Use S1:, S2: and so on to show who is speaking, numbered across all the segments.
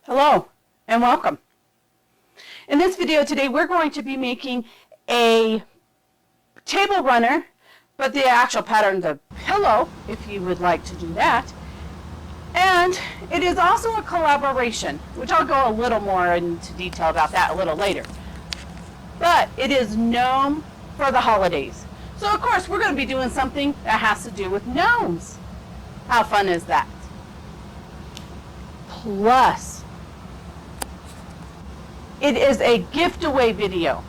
S1: Hello and welcome. In this video today we're going to be making a table runner, but the actual pattern's a pillow if you would like to do that. And it is also a collaboration, which I'll go a little more into detail about that a little later. But it is Gnome for the holidays. So of course we're going to be doing something that has to do with gnomes. How fun is that? Plus, it is a giveaway video.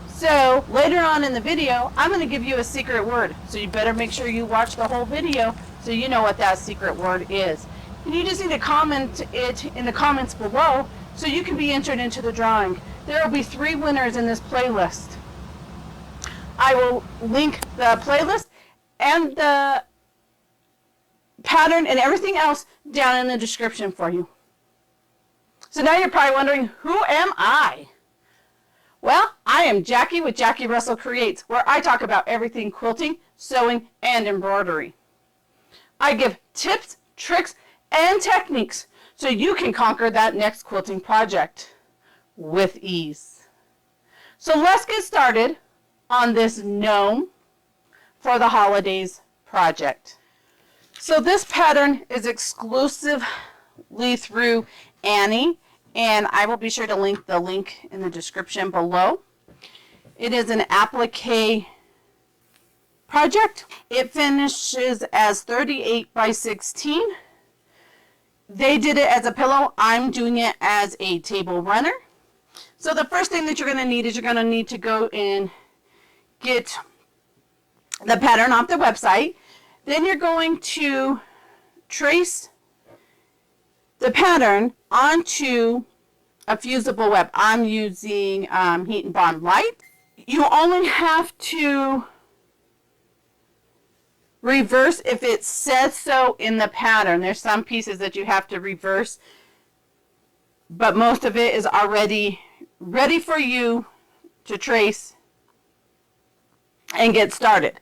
S1: So later on in the video, I'm going to give you a secret word. So you better make sure you watch the whole video so you know what that secret word is. And you just need to comment it in the comments below so you can be entered into the drawing. There will be 3 winners in this playlist. I will link the playlist and the pattern and everything else down in the description for you. So now you're probably wondering, who am I? Well, I am Jackie with Jackie Russell Creates, where I talk about everything quilting, sewing, and embroidery. I give tips, tricks, and techniques so you can conquer that next quilting project with ease. So let's get started on this Gnome for the holidays project. So this pattern is exclusively through Annie, and I will be sure to link the link in the description below. It is an applique project. It finishes as 38 by 16. They did it as a pillow. I'm doing it as a table runner. So the first thing that you're going to need is you're going to need to go and get the pattern off the website. Then you're going to trace the pattern onto a fusible web. I'm using Heat and Bond Light. You only have to reverse if it says so in the pattern. There's some pieces that you have to reverse, but most of it is already ready for you to trace and get started.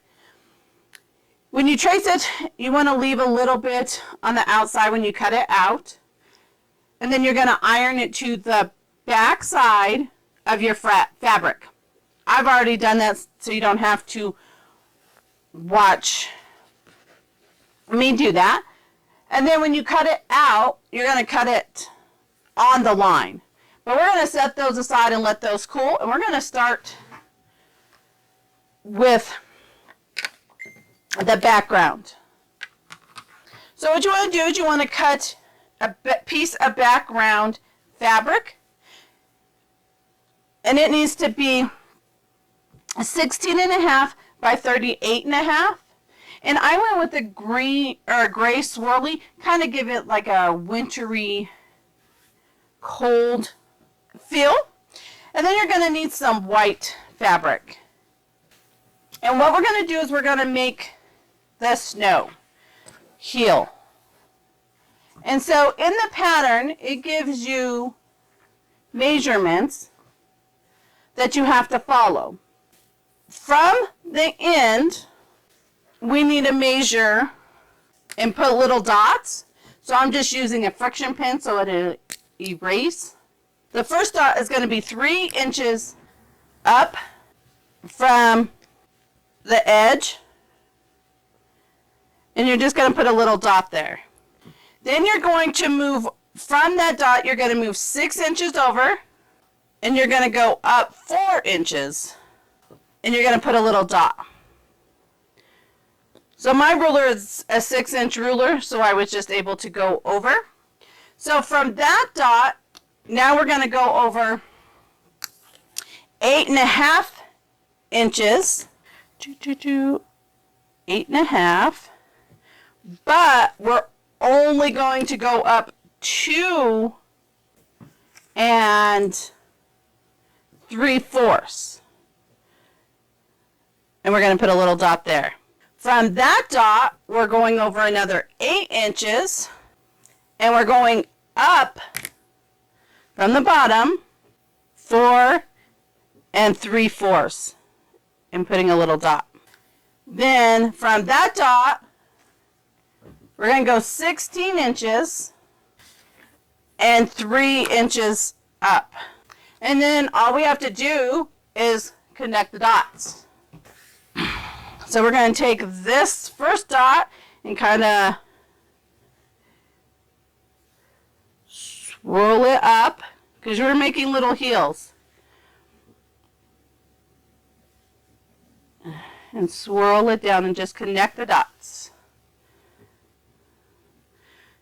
S1: When you trace it, you want to leave a little bit on the outside when you cut it out. And then you're going to iron it to the back side of your fabric. I've already done that so you don't have to watch me do that. And then when you cut it out, you're going to cut it on the line. But we're going to set those aside and let those cool. And we're going to start with the background. So what you want to do is you want to cut a piece of background fabric, and it needs to be 16.5 by 38.5. And I went with the green or gray swirly, kind of give it like a wintry, cold feel. And then you're going to need some white fabric. And what we're going to do is we're going to make the snow heel. And so in the pattern, it gives you measurements that you have to follow. From the end, we need to measure and put little dots. So I'm just using a friction pen so it'll erase. The first dot is going to be 3 inches up from the edge. And you're just going to put a little dot there. Then you're going to move from that dot, you're going to move 6 inches over, and you're going to go up 4 inches, and you're going to put a little dot. So my ruler is a 6-inch ruler, so I was just able to go over. So from that dot, now we're going to go over 8.5 inches, 8.5, but we're only going to go up 2 3/4. And we're going to put a little dot there. From that dot, we're going over another 8 inches, and we're going up from the bottom 4 3/4 and putting a little dot. Then from that dot, we're going to go 16 inches and 3 inches up. And then all we have to do is connect the dots. So we're going to take this first dot and kind of swirl it up because we're making little heels. And swirl it down and just connect the dots.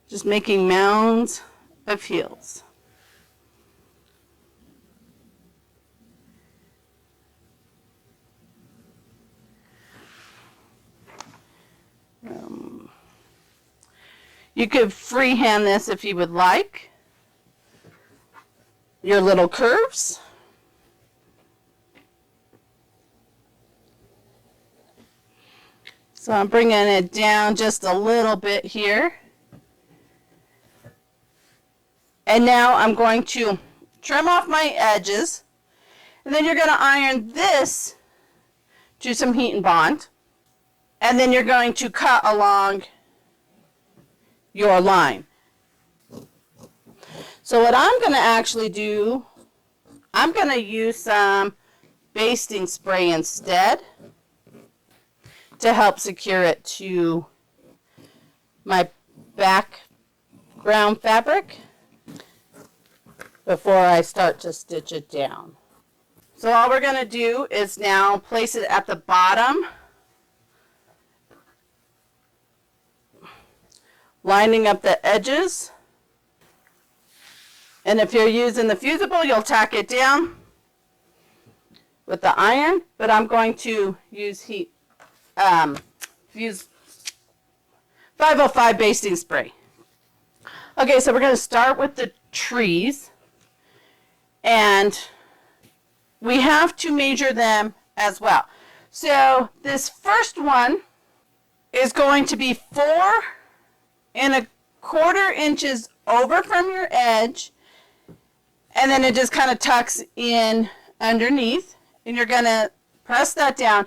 S1: Just making mounds of heels. You could freehand this if you would like. Your little curves. So I'm bringing it down just a little bit here. And now I'm going to trim off my edges. And then you're going to iron this to some heat and bond. And then you're going to cut along your line. So what I'm going to actually do, I'm going to use some basting spray instead to help secure it to my background fabric before I start to stitch it down. So all we're going to do is now place it at the bottom, lining up the edges. And if you're using the fusible, you'll tack it down with the iron, but I'm going to use use 505 basting spray. Okay, so we're going to start with the trees, and we have to measure them as well. So this first one is going to be 4¼ inches over from your edge, and then it just kind of tucks in underneath, and you're going to press that down.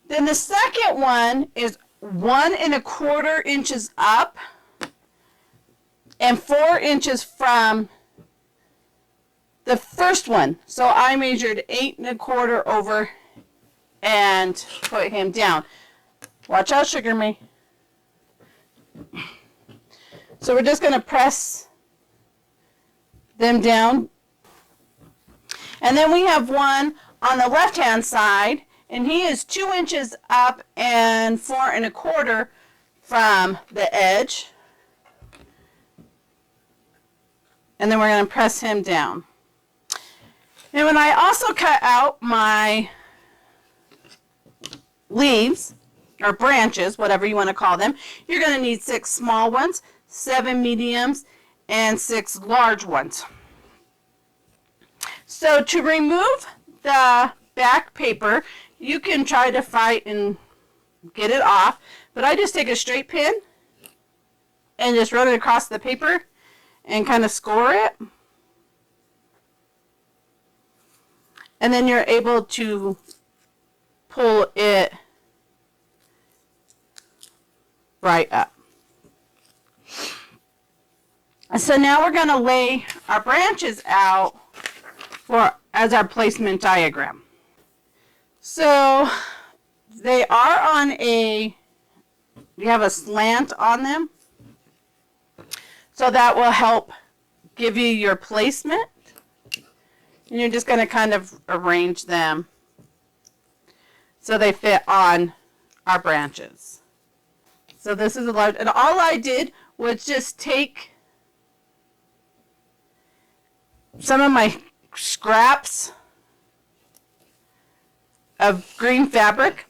S1: Then the second one is 1¼ inches up and 4 inches from the first one. So I measured 8¼ over and put him down. Watch out, Sugar May. So we're just going to press them down. And then we have one on the left-hand side, and he is 2 inches up and 4¼ from the edge. And then we're going to press him down. And when I also cut out my leaves, or branches, whatever you want to call them, you're going to need 6 small ones, 7 mediums, and 6 large ones. So to remove the back paper, you can try to fight and get it off, but I just take a straight pin and just run it across the paper and kind of score it. And then you're able to pull it right up. So now we're going to lay our branches out as our placement diagram. So they are on you have a slant on them. So that will help give you your placement. And you're just going to kind of arrange them so they fit on our branches. So this is a large, and all I did was just take some of my scraps of green fabric,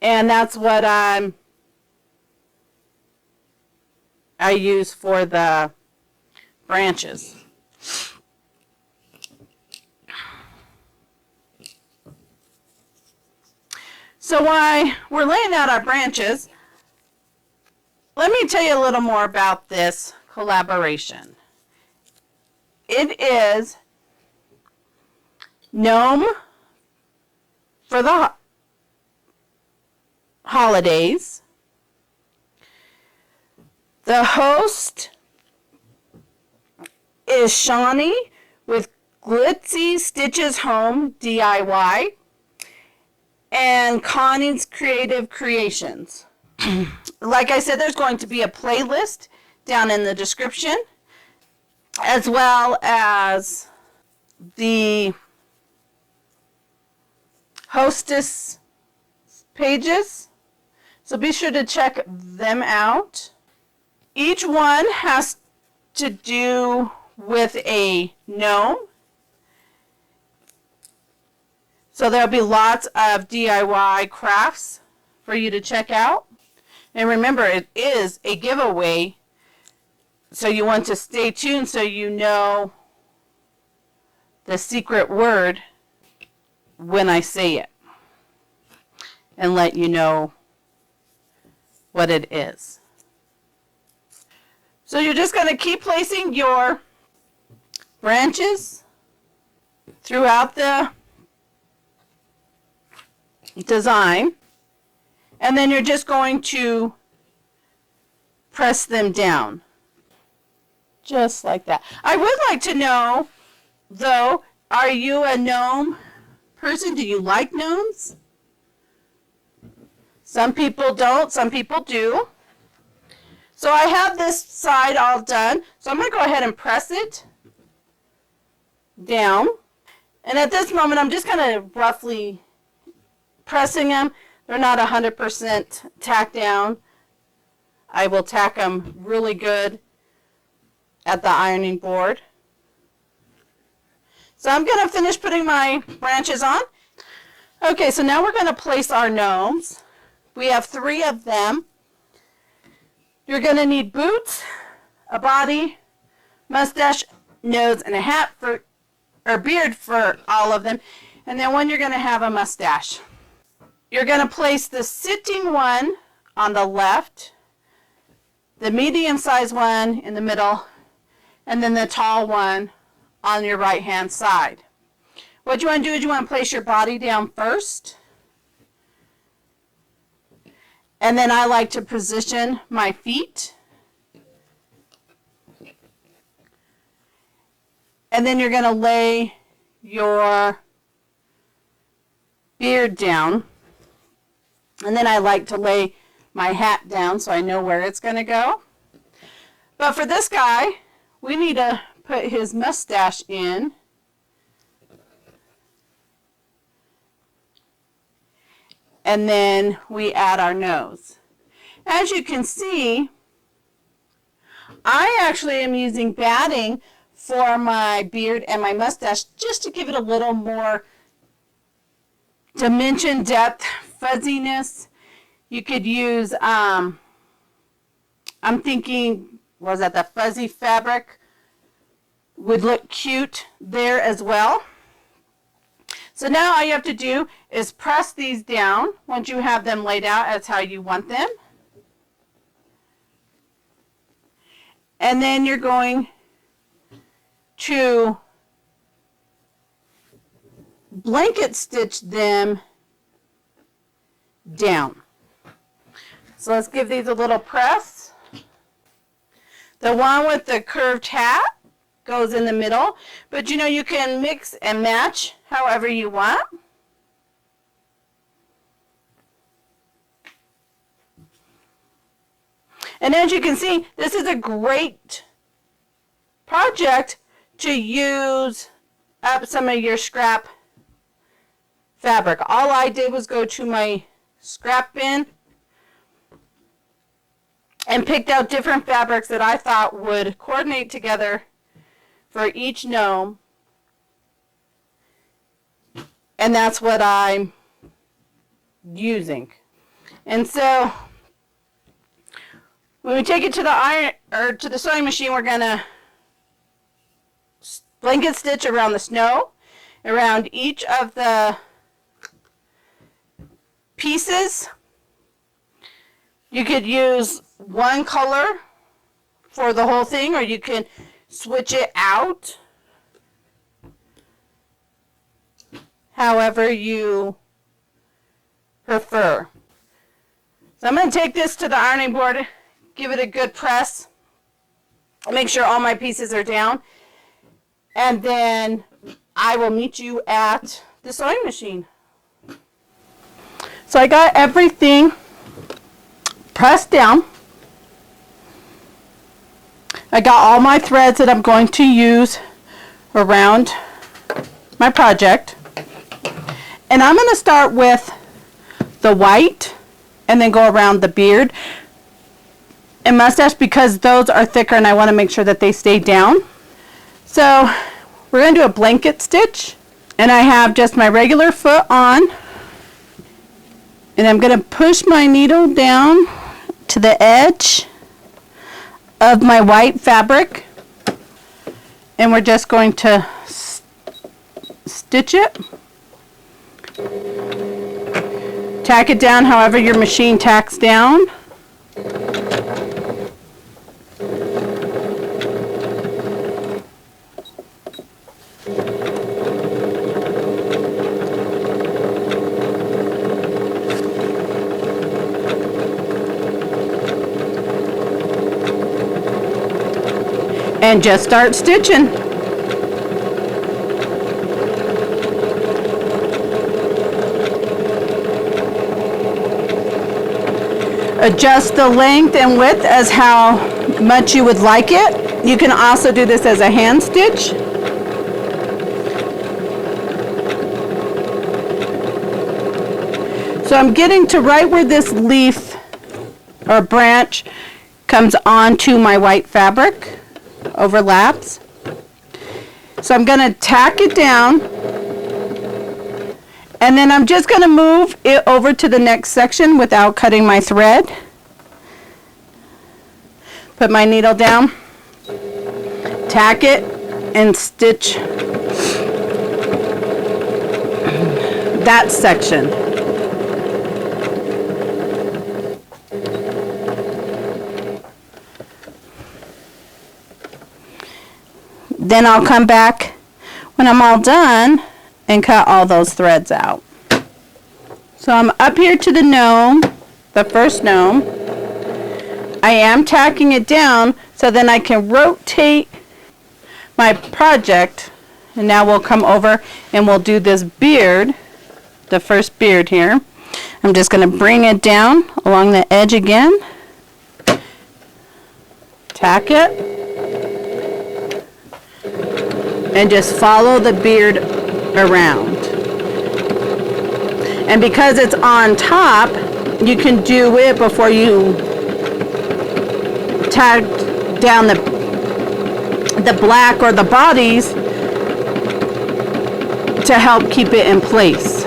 S1: and that's what I use for the branches. So while we're laying out our branches, let me tell you a little more about this collaboration. It is Gnome for the holidays The host is Shawnee with Glitzy Stitches Home DIY and Connie's Creative Creations. Like I said, there's going to be a playlist down in the description, as well as the hostess pages. So be sure to check them out. Each one has to do with a gnome. So there'll be lots of DIY crafts for you to check out. And remember, it is a giveaway, so you want to stay tuned so you know the secret word when I say it and let you know what it is. So you're just going to keep placing your branches throughout the design, and then you're just going to press them down just like that. I would like to know, though, are you a gnome person? Do you like gnomes? Some people don't, some people do. So I have this side all done, so I'm going to go ahead and press it down. And at this moment, I'm just kind of roughly pressing them. They're not 100% tacked down. I will tack them really good at the ironing board. So I'm going to finish putting my branches on. Okay, so now we're going to place our gnomes. We have 3 of them. You're going to need boots, a body, mustache, nose, and a hat for, or beard for all of them. And then one, you're going to have a mustache. You're going to place the sitting one on the left, the medium-sized one in the middle, and then the tall one on your right-hand side. What you want to do is you want to place your body down first. And then I like to position my feet. And then you're going to lay your beard down. And then I like to lay my hat down so I know where it's going to go. But for this guy, we need to put his mustache in. And then we add our nose. As you can see, I actually am using batting for my beard and my mustache just to give it a little more dimension, depth, fuzziness. You could use, I'm thinking, was that the fuzzy fabric would look cute there as well. So now all you have to do is press these down once you have them laid out as how you want them. And then you're going to blanket stitch them down. So let's give these a little press. The one with the curved hat goes in the middle, but you know, you can mix and match however you want. And as you can see, this is a great project to use up some of your scrap fabric. All I did was go to my scrap bin and picked out different fabrics that I thought would coordinate together for each gnome, and that's what I'm using. And so when we take it to the iron or to the sewing machine, we're gonna blanket stitch around the snow, around each of the pieces. You could use one color for the whole thing, or you can switch it out however you prefer. So I'm going to take this to the ironing board, give it a good press. Make sure all my pieces are down. And then I will meet you at the sewing machine. So I got everything pressed down. I got all my threads that I'm going to use around my project. And I'm going to start with the white and then go around the beard and mustache because those are thicker and I want to make sure that they stay down. So we're going to do a blanket stitch, and I have just my regular foot on, and I'm going to push my needle down to the edge of my white fabric, and we're just going to stitch it. Tack it down however your machine tacks down. And just start stitching. Adjust the length and width as how much you would like it. You can also do this as a hand stitch. So I'm getting to right where this leaf or branch comes onto my white fabric, overlaps. So I'm going to tack it down, and then I'm just going to move it over to the next section without cutting my thread. Put my needle down, tack it, and stitch that section. Then I'll come back when I'm all done and cut all those threads out. So I'm up here to the gnome, the first gnome. I am tacking it down so then I can rotate my project, and now we'll come over and we'll do this beard, the first beard here. I'm just going to bring it down along the edge again, tack it, and just follow the beard around. And because it's on top, you can do it before you tack down the black or the bodies to help keep it in place,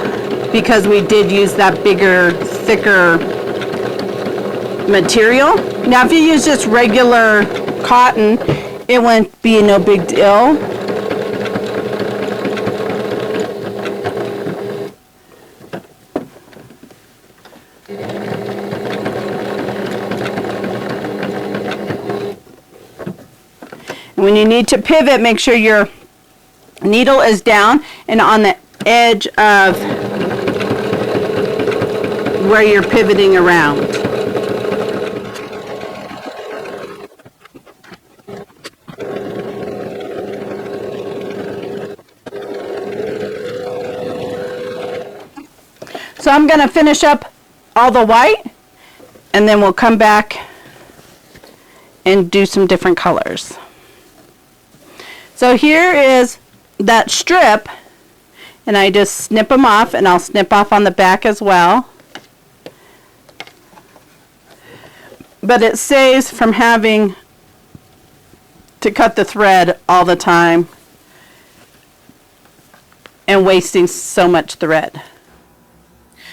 S1: because we did use that bigger, thicker material. Now if you use just regular cotton, it wouldn't be no big deal. When you need to pivot, make sure your needle is down and on the edge of where you're pivoting around. So I'm going to finish up all the white, and then we'll come back and do some different colors. So here is that strip, and I just snip them off, and I'll snip off on the back as well. But it saves from having to cut the thread all the time and wasting so much thread.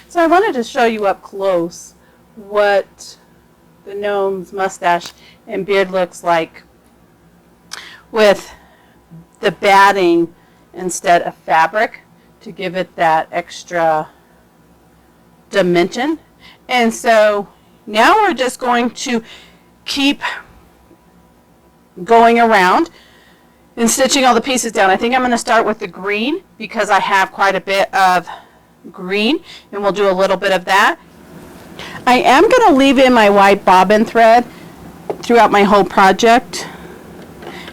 S1: So I wanted to show you up close what the gnome's mustache and beard looks like with the batting instead of fabric to give it that extra dimension. And so now we're just going to keep going around and stitching all the pieces down. I think I'm going to start with the green because I have quite a bit of green, and we'll do a little bit of that. I am going to leave in my white bobbin thread throughout my whole project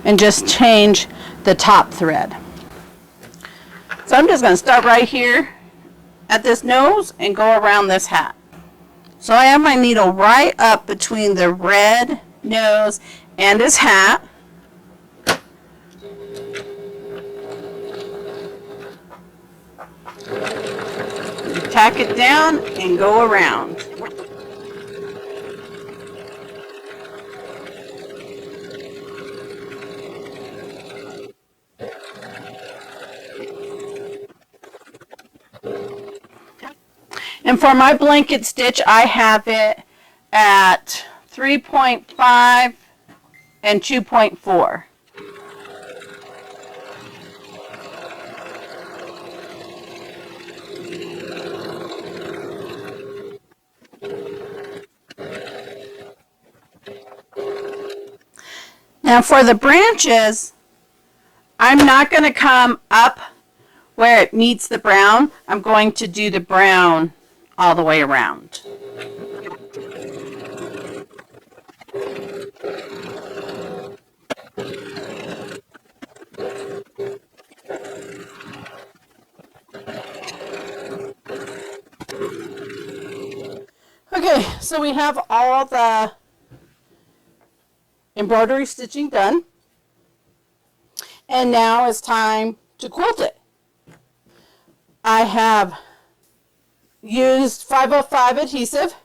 S1: and just change the top thread. So I'm just going to start right here at this nose and go around this hat. So I have my needle right up between the red nose and his hat. Tack it down and go around. And for my blanket stitch, I have it at 3.5 and 2.4. Now for the branches, I'm not going to come up where it meets the brown. I'm going to do the brown all the way around. Okay, so we have all the embroidery stitching done, and now it's time to quilt it. I have used 505 adhesive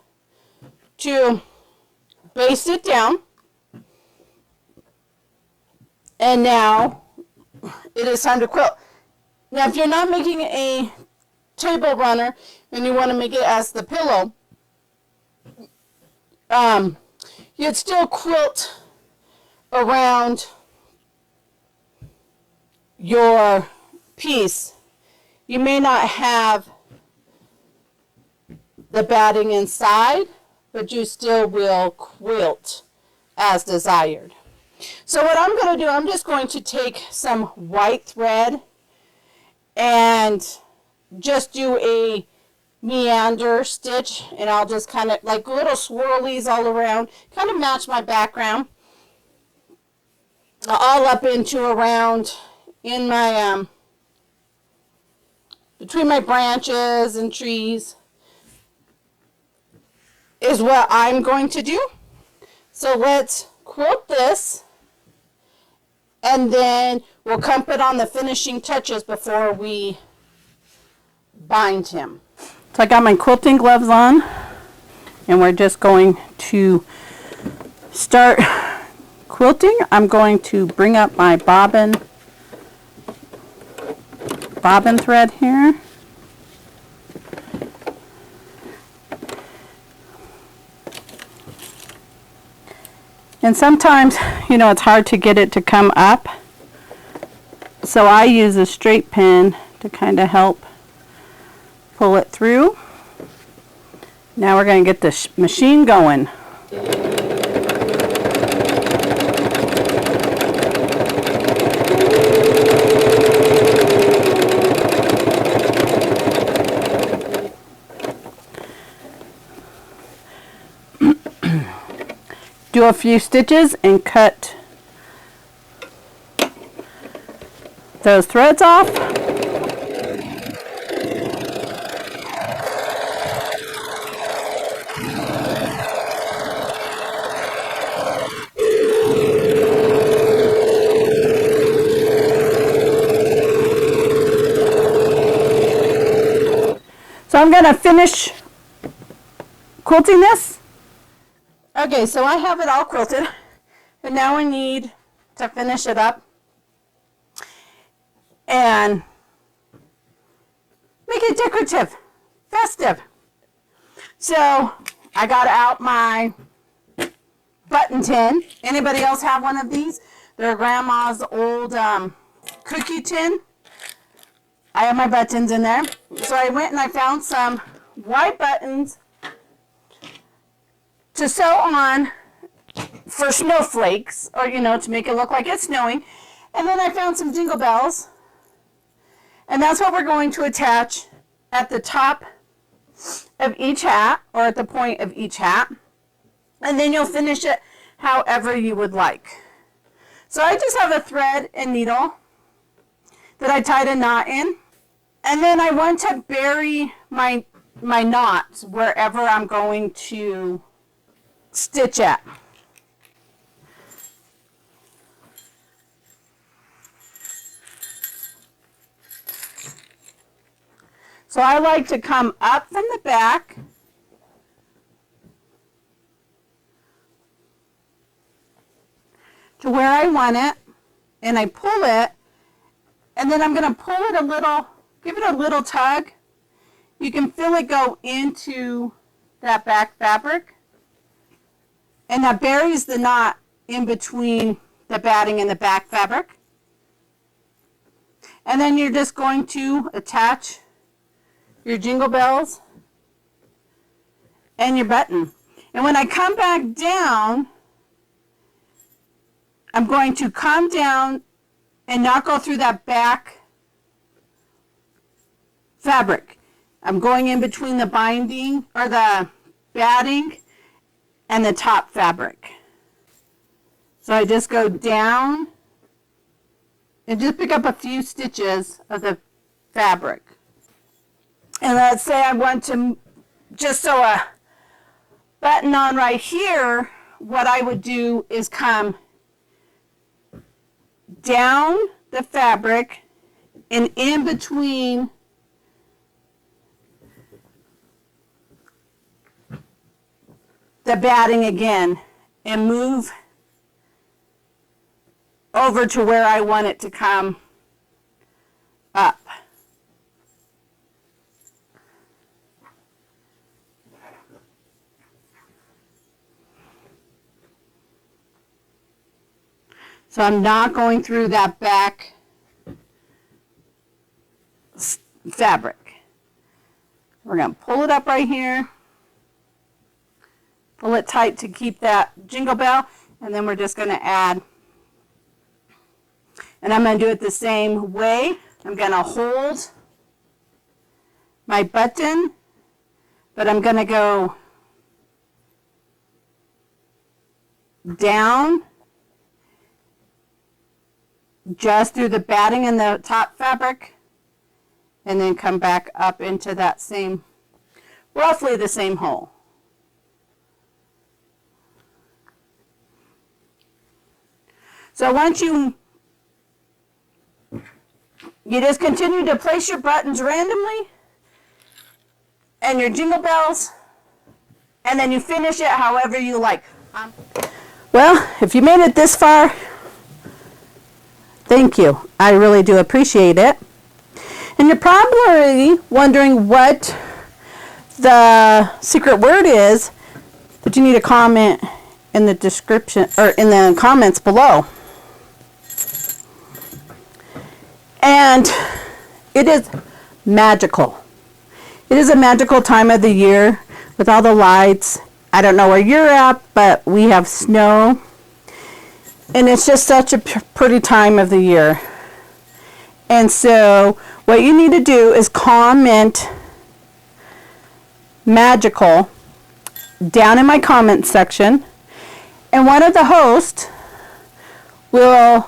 S1: to baste it down, and now it is time to quilt. Now if you're not making a table runner and you want to make it as the pillow, you'd still quilt around your piece. You may not have the batting inside, but you still will quilt as desired. So what I'm going to do, I'm just going to take some white thread and just do a meander stitch, and I'll just kind of like little swirlies all around, kind of match my background, all up into around in my between my branches and trees is what I'm going to do. So let's quilt this, and then we'll come put on the finishing touches before we bind him. So I got my quilting gloves on, and we're just going to start quilting. I'm going to bring up my bobbin thread here. And sometimes, you know, it's hard to get it to come up. So I use a straight pin to kind of help pull it through. Now we're going to get the machine going. Do a few stitches and cut those threads off. So I'm going to finish quilting this. Okay, so I have it all quilted, but now we need to finish it up and make it decorative, festive. So I got out my button tin. Anybody else have one of these? They're grandma's old cookie tin. I have my buttons in there. So I went and I found some white buttons to sew on for snowflakes, or you know, to make it look like it's snowing. And then I found some jingle bells, and that's what we're going to attach at the top of each hat, or at the point of each hat. And then you'll finish it however you would like. So I just have a thread and needle that I tied a knot in. And then I want to bury my knots wherever I'm going to stitch at. So I like to come up from the back to where I want it, and I pull it, and then I'm going to pull it a little, give it a little tug. You can feel it go into that back fabric, and that buries the knot in between the batting and the back fabric. And then you're just going to attach your jingle bells and your button. And when I come back down, I'm going to come down and not go through that back fabric. I'm going in between the binding or the batting and the top fabric. So I just go down and just pick up a few stitches of the fabric. And let's say I want to just sew a button on right here. What I would do is come down the fabric and in between the batting again and move over to where I want it to come up. So I'm not going through that back fabric. We're going to pull it up right here. Pull it tight to keep that jingle bell. And then we're just going to add. And I'm going to do it the same way. I'm going to hold my button, but I'm going to go down just through the batting and the top fabric, and then come back up into that same, roughly the same hole. So once you just continue to place your buttons randomly and your jingle bells, and then you finish it however you like. Well, if you made it this far, thank you. I really do appreciate it. And you're probably wondering what the secret word is, but you need to comment in the description or in the comments below. And it is magical. It is a magical time of the year with all the lights. I don't know where you're at, but we have snow. And it's just such a pretty time of the year. And so what you need to do is comment magical down in my comment section. And one of the hosts will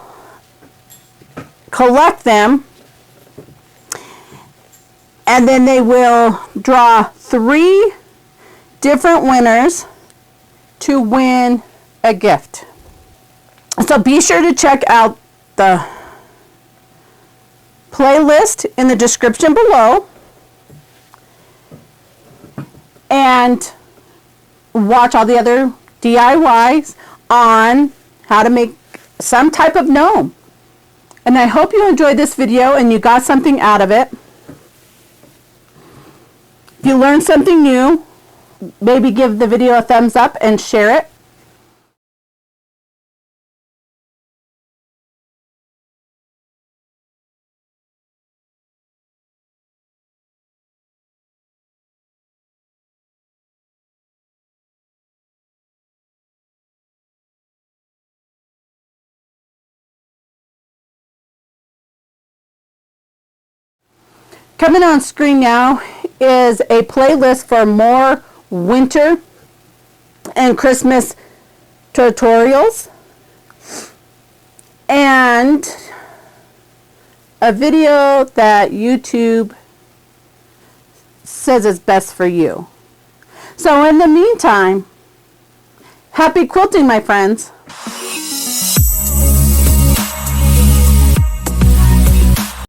S1: collect them. And then they will draw 3 different winners to win a gift. So be sure to check out the playlist in the description below and watch all the other DIYs on how to make some type of gnome. And I hope you enjoyed this video and you got something out of it. If you learned something new, maybe give the video a thumbs up and share it. Coming on screen now is a playlist for more winter and Christmas tutorials, and a video that YouTube says is best for you. So in the meantime, happy quilting, my friends.